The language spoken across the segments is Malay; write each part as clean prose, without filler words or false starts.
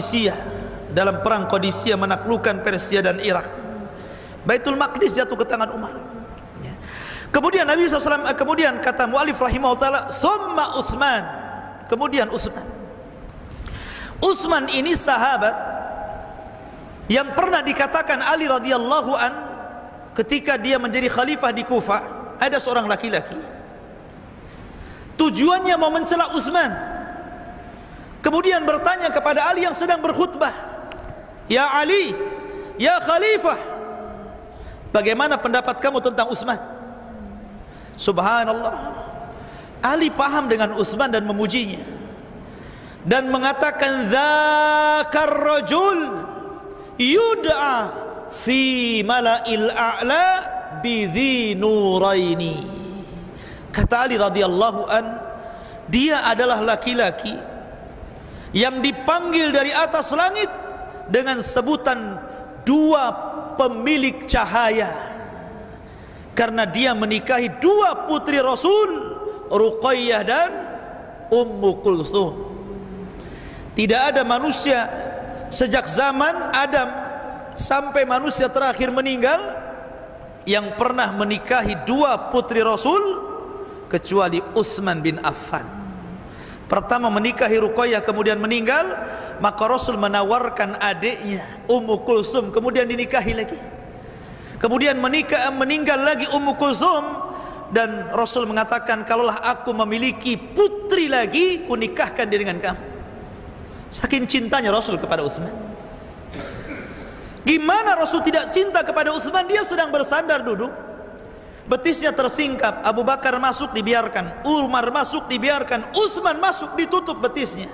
Qadisiyah, dalam perang Qadisiyah menaklukkan Persia dan Irak. Baitul Maqdis jatuh ke tangan Umar. Kemudian Nabi SAW, kemudian kata mu'alif rahimahullah, thumma Utsman, kemudian Utsman. Utsman ini sahabat yang pernah dikatakan Ali radhiyallahu an ketika dia menjadi khalifah di Kufah, ada seorang laki-laki tujuannya mau mencela Utsman, kemudian bertanya kepada Ali yang sedang berkhutbah, "Ya Ali, ya khalifah, bagaimana pendapat kamu tentang Utsman?" Subhanallah, Ali paham dengan Utsman dan memujinya dan mengatakan, "Dzakar rajul yud'a fi mala'il a'la bidhi nuraini." Kata Ali radhiyallahu an, dia adalah laki-laki yang dipanggil dari atas langit dengan sebutan dua pemilik cahaya, karena dia menikahi dua putri Rasul, Ruqayyah dan Ummu Kulthum. Tidak ada manusia sejak zaman Adam sampai manusia terakhir meninggal yang pernah menikahi dua putri Rasul kecuali Utsman bin Affan. Pertama menikahi Ruqayyah kemudian meninggal, maka Rasul menawarkan adiknya Ummu Kulthum, kemudian dinikahi lagi. Kemudian meninggal lagi Ummu Kulthum, dan Rasul mengatakan, kalaulah aku memiliki putri lagi, ku nikahkan dia dengan kamu. Saking cintanya Rasul kepada Utsman. Gimana Rasul tidak cinta kepada Utsman? Dia sedang bersandar duduk, betisnya tersingkap. Abu Bakar masuk dibiarkan, Umar masuk dibiarkan, Utsman masuk ditutup betisnya.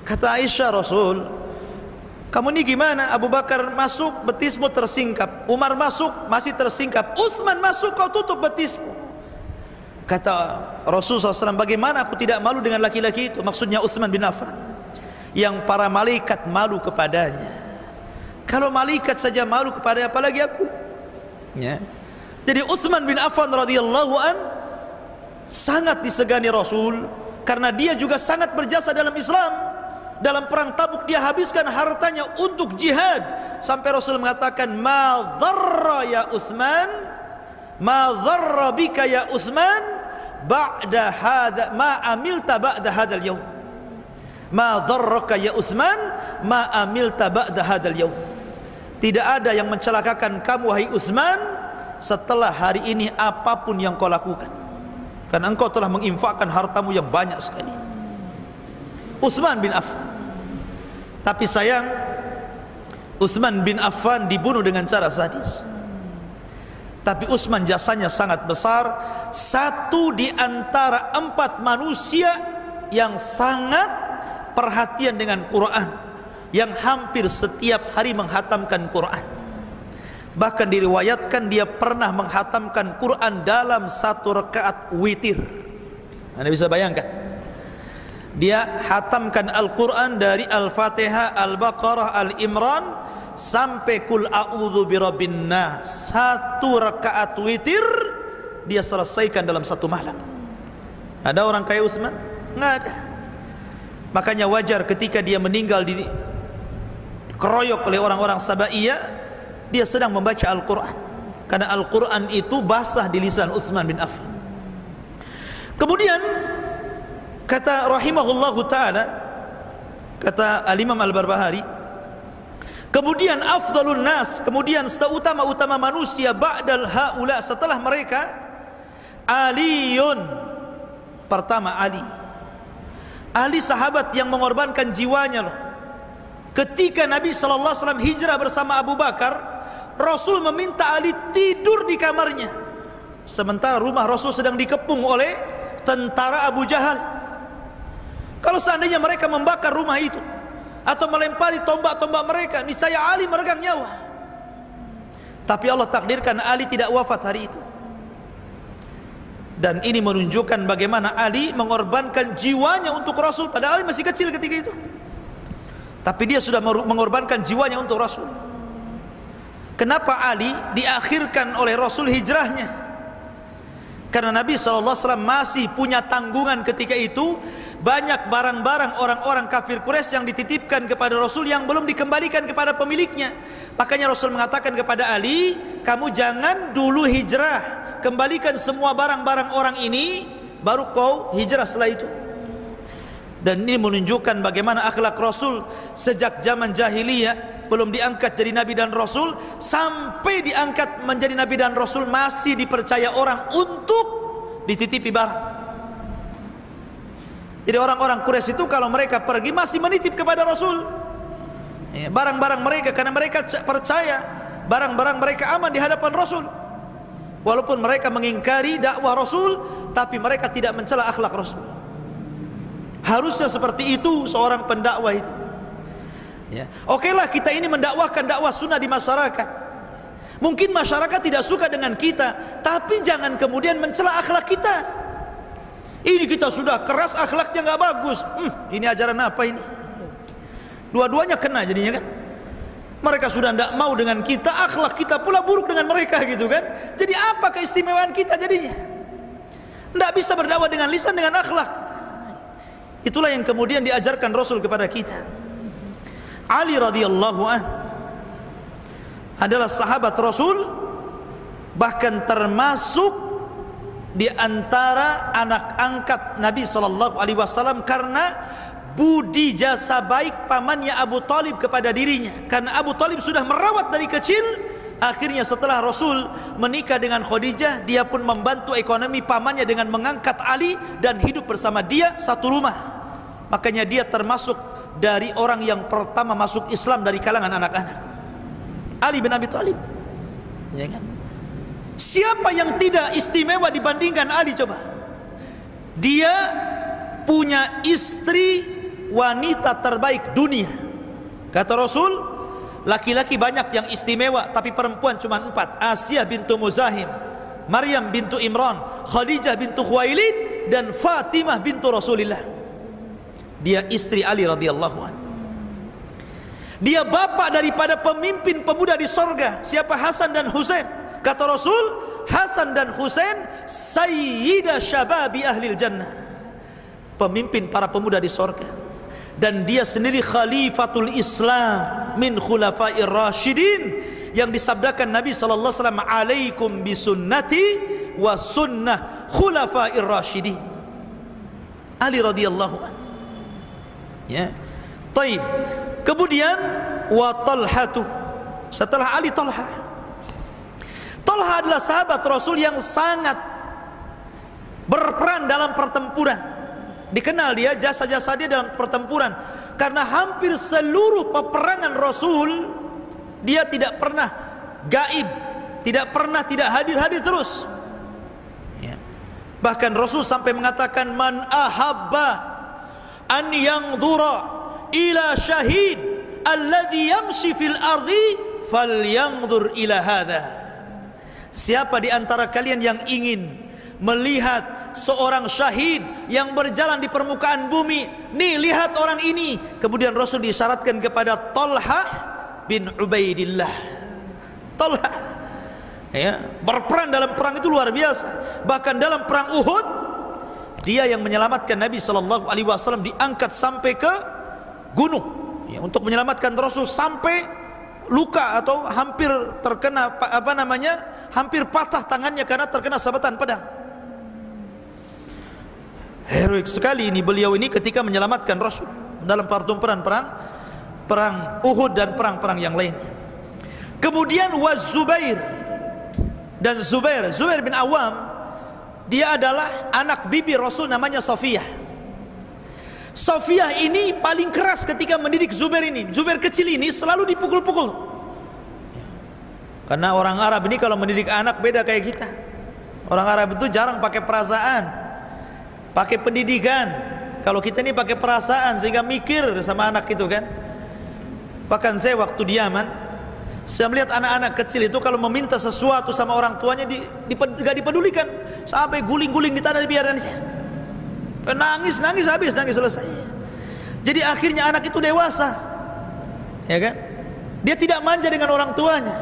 Kata Aisyah, "Rasul, kamu ini gimana? Abu Bakar masuk, betismu tersingkap. Umar masuk, masih tersingkap. Utsman masuk, kau tutup betismu." Kata Rasulullah SAW, "Bagaimana aku tidak malu dengan laki-laki itu?" Maksudnya Utsman bin Affan, yang para malaikat malu kepadanya. Kalau malaikat saja malu kepada, apalagi aku, ya. Jadi Utsman bin Affan radhiyallahu an sangat disegani Rasul, karena dia juga sangat berjasa dalam Islam. Dalam perang Tabuk dia habiskan hartanya untuk jihad, sampai Rasul mengatakan, "Ma dharra ya Utsman, ma dharra bika ya Utsman ba'da hadza ma amilta ba'da hadzal yaum. Ma dharraka ya Utsman ma amilta ba'da hadzal yaum." Tidak ada yang mencelakakan kamu wahai Utsman setelah hari ini apapun yang kau lakukan, karena engkau telah menginfakkan hartamu yang banyak sekali. Utsman bin Affan. Tapi sayang, Utsman bin Affan dibunuh dengan cara sadis. Tapi Utsman jasanya sangat besar, satu di antara 4 manusia yang sangat perhatian dengan Quran, yang hampir setiap hari menghatamkan Quran. Bahkan diriwayatkan dia pernah menghatamkan Quran dalam 1 rakaat witir. Anda bisa bayangkan, dia hatamkan Al-Quran dari Al-Fatihah, Al-Baqarah, Al-Imran sampai Qul a'udzu birabbin nas. 1 rakaat witir dia selesaikan dalam 1 malam. Ada orang kayak Utsman? Nggak ada. Makanya wajar ketika dia meninggal dikeroyok oleh orang-orang Sabaiyah, dia sedang membaca Al-Quran, karena Al-Quran itu basah di lisan Utsman bin Affan. Kemudian kata rahimahullahu ta'ala, kata Al-Imam Al-Barbahari, kemudian afdalun nas, kemudian seutama-utama manusia ba'dal haula, setelah mereka, Aliun. Pertama Ali. Ali sahabat yang mengorbankan jiwanya loh. Ketika Nabi SAW hijrah bersama Abu Bakar, Rasul meminta Ali tidur di kamarnya, sementara rumah Rasul sedang dikepung oleh tentara Abu Jahal. Kalau seandainya mereka membakar rumah itu atau melempari tombak-tombak mereka, niscaya Ali meregang nyawa. Tapi Allah takdirkan Ali tidak wafat hari itu. Dan ini menunjukkan bagaimana Ali mengorbankan jiwanya untuk Rasul, padahal Ali masih kecil ketika itu. Tapi dia sudah mengorbankan jiwanya untuk Rasul. Kenapa Ali diakhirkan oleh Rasul hijrahnya? Karena Nabi SAW masih punya tanggungan ketika itu, banyak barang-barang orang-orang kafir Quraisy yang dititipkan kepada Rasul yang belum dikembalikan kepada pemiliknya. Makanya Rasul mengatakan kepada Ali, kamu jangan dulu hijrah, kembalikan semua barang-barang orang ini, baru kau hijrah setelah itu. Dan ini menunjukkan bagaimana akhlak Rasul sejak zaman jahiliyah, belum diangkat jadi Nabi dan Rasul, sampai diangkat menjadi Nabi dan Rasul masih dipercaya orang untuk dititipi barang. Jadi orang-orang Quraisy itu kalau mereka pergi masih menitip kepada Rasul barang-barang mereka, karena mereka percaya barang-barang mereka aman di hadapan Rasul. Walaupun mereka mengingkari dakwah Rasul, tapi mereka tidak mencela akhlak Rasul. Harusnya seperti itu seorang pendakwah itu. Ya. Okelah kita ini mendakwahkan dakwah sunnah di masyarakat. Mungkin masyarakat tidak suka dengan kita, tapi jangan kemudian mencela akhlak kita. Ini kita sudah keras, akhlaknya nggak bagus. Ini ajaran apa ini? Dua-duanya kena jadinya kan. Mereka sudah tidak mau dengan kita, akhlak kita pula buruk dengan mereka gitu kan. Jadi apa keistimewaan kita jadinya? Tidak bisa berdakwah dengan lisan, dengan akhlak. Itulah yang kemudian diajarkan Rasul kepada kita. Ali radhiyallahu anhu adalah sahabat Rasul, bahkan termasuk di antara anak angkat Nabi sallallahu alaihi wasallam karena budi jasa baik pamannya Abu Talib kepada dirinya. Karena Abu Talib sudah merawat dari kecil, akhirnya setelah Rasul menikah dengan Khadijah, dia pun membantu ekonomi pamannya dengan mengangkat Ali dan hidup bersama dia satu rumah. Makanya dia termasuk dari orang yang pertama masuk Islam dari kalangan anak-anak, Ali bin Abi Thalib. Ya kan? Siapa yang tidak istimewa dibandingkan Ali coba? Dia punya istri wanita terbaik dunia. Kata Rasul, laki-laki banyak yang istimewa, tapi perempuan cuma 4. Asiyah bintu Muzahim, Maryam bintu Imran, Khadijah bintu Khuwailid, dan Fatimah bintu Rasulillah. Dia istri Ali radhiyallahu anhu. Dia bapak daripada pemimpin pemuda di sorga. Siapa? Hasan dan Husain. Kata Rasul, Hasan dan Husain sayyida syababi ahlil jannah, pemimpin para pemuda di sorga. Dan dia sendiri khalifatul Islam min khulafair rasyidin, yang disabdakan Nabi sallallahu alaihi wasallam, alaikum bisunnati wa sunnah khulafair rasyidin. Ali radhiyallahu anhu. Ya. Taib. Kemudian wa Talhatu. Setelah Ali, Talha. Talha adalah sahabat Rasul yang sangat berperan dalam pertempuran. Dikenal dia, jasa-jasa dia dalam pertempuran, karena hampir seluruh peperangan Rasul dia tidak pernah gaib, tidak pernah tidak hadir terus. Ya. Bahkan Rasul sampai mengatakan, man ahabba an yanzura ila syahid alladhi yamshi fil ardi falyanzur ila hadha. Siapa di antara kalian yang ingin melihat seorang syahid yang berjalan di permukaan bumi, nih lihat orang ini. Kemudian Rasul disyaratkan kepada Talha bin Ubaidillah. Talha ya, berperan dalam perang itu luar biasa. Bahkan dalam perang Uhud, dia yang menyelamatkan Nabi sallallahu alaihi wasallam, diangkat sampai ke gunung ya, untuk menyelamatkan Rasul sampai luka atau hampir terkena hampir patah tangannya karena terkena sabatan pedang. Heroik sekali ini beliau ini ketika menyelamatkan Rasul dalam pertempuran perang Uhud dan perang-perang yang lainnya. Kemudian Zubair dan Zubair bin Awam, dia adalah anak bibi Rasul, namanya Safiyah. Safiyah ini paling keras ketika mendidik Zubair ini. Zubair kecil ini selalu dipukul-pukul. Karena orang Arab ini kalau mendidik anak beda kayak kita. Orang Arab itu jarang pakai perasaan, pakai pendidikan. Kalau kita ini pakai perasaan sehingga mikir sama anak itu kan. Bahkan saya waktu di Yaman, saya melihat anak-anak kecil itu kalau meminta sesuatu sama orang tuanya gak dipedulikan, sampai guling-guling di tanah dibiarkan aja. Nangis habis, nangis selesai. Jadi akhirnya anak itu dewasa, ya kan? Dia tidak manja dengan orang tuanya.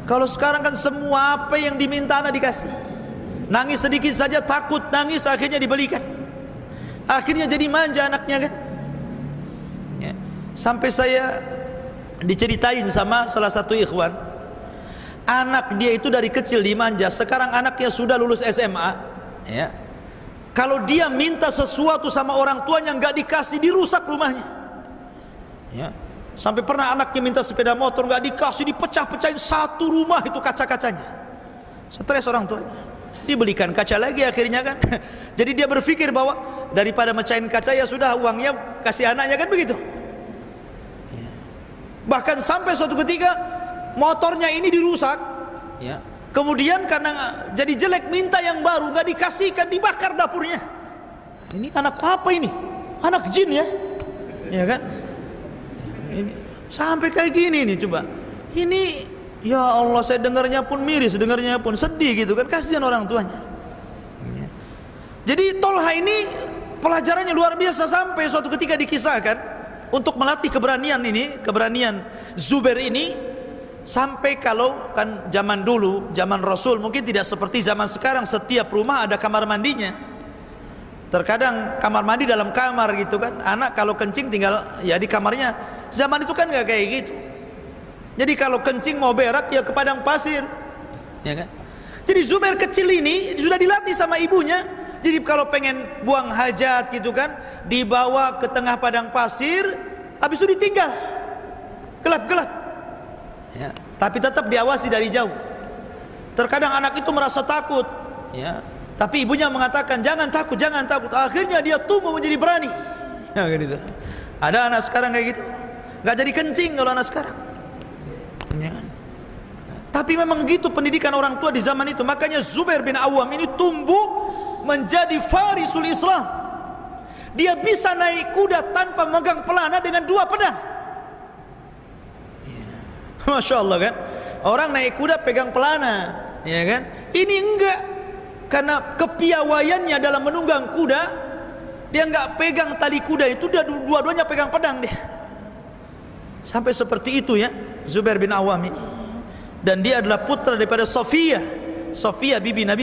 Kalau sekarang kan semua apa yang diminta anak dikasih. Nangis sedikit saja takut nangis, akhirnya dibelikan. Akhirnya jadi manja anaknya kan. Ya. Sampai saya diceritain sama salah satu ikhwan, anak dia itu dari kecil dimanja. Sekarang anaknya sudah lulus SMA, ya. Kalau dia minta sesuatu sama orang tuanya nggak dikasih, dirusak rumahnya. Ya. Sampai pernah anaknya minta sepeda motor nggak dikasih, dipecah-pecahin satu rumah itu kaca-kacanya. Stres orang tuanya. Dibelikan kaca lagi akhirnya kan. Jadi dia berpikir bahwa daripada mecahin kaca ya sudah, uangnya kasih anaknya kan begitu. Ya. Bahkan sampai suatu ketika motornya ini dirusak, ya. Kemudian karena jadi jelek minta yang baru, nggak dikasihkan, dibakar dapurnya. Ini anak apa ini? Anak jin ya, ya kan? Ini sampai kayak gini nih coba. Ini ya Allah, saya dengarnya pun miris, dengarnya pun sedih gitu kan, kasihan orang tuanya. Ya. Jadi Tolha ini pelajarannya luar biasa, sampai suatu ketika dikisahkan untuk melatih keberanian ini, keberanian Zubair ini. Sampai kalau kan zaman dulu, zaman Rasul mungkin tidak seperti zaman sekarang, setiap rumah ada kamar mandinya. Terkadang kamar mandi dalam kamar gitu kan, anak kalau kencing tinggal ya di kamarnya. Zaman itu kan nggak kayak gitu. Jadi kalau kencing mau berak ya ke padang pasir, ya kan. Jadi Zubair kecil ini sudah dilatih sama ibunya. Jadi kalau pengen buang hajat gitu kan, dibawa ke tengah padang pasir, habis itu ditinggal gelap-gelap. Ya, tapi tetap diawasi dari jauh. Terkadang anak itu merasa takut, ya, tapi ibunya mengatakan jangan takut, jangan takut. Akhirnya dia tumbuh menjadi berani. Ya, gitu. Ada anak sekarang kayak gitu, nggak jadi kencing kalau anak sekarang. Ya. Tapi memang gitu pendidikan orang tua di zaman itu. Makanya Zubair bin Awam ini tumbuh menjadi farisul Islam. Dia bisa naik kuda tanpa memegang pelana dengan 2 pedang. Masya Allah kan, orang naik kuda pegang pelana, ya kan? Ini enggak, karena kepiawaiannya dalam menunggang kuda, dia enggak pegang tali kuda itu, dia dua-duanya pegang pedang dia. Sampai seperti itu ya Zubair bin Awam ini. Dan dia adalah putra daripada Sofia bibi Nabi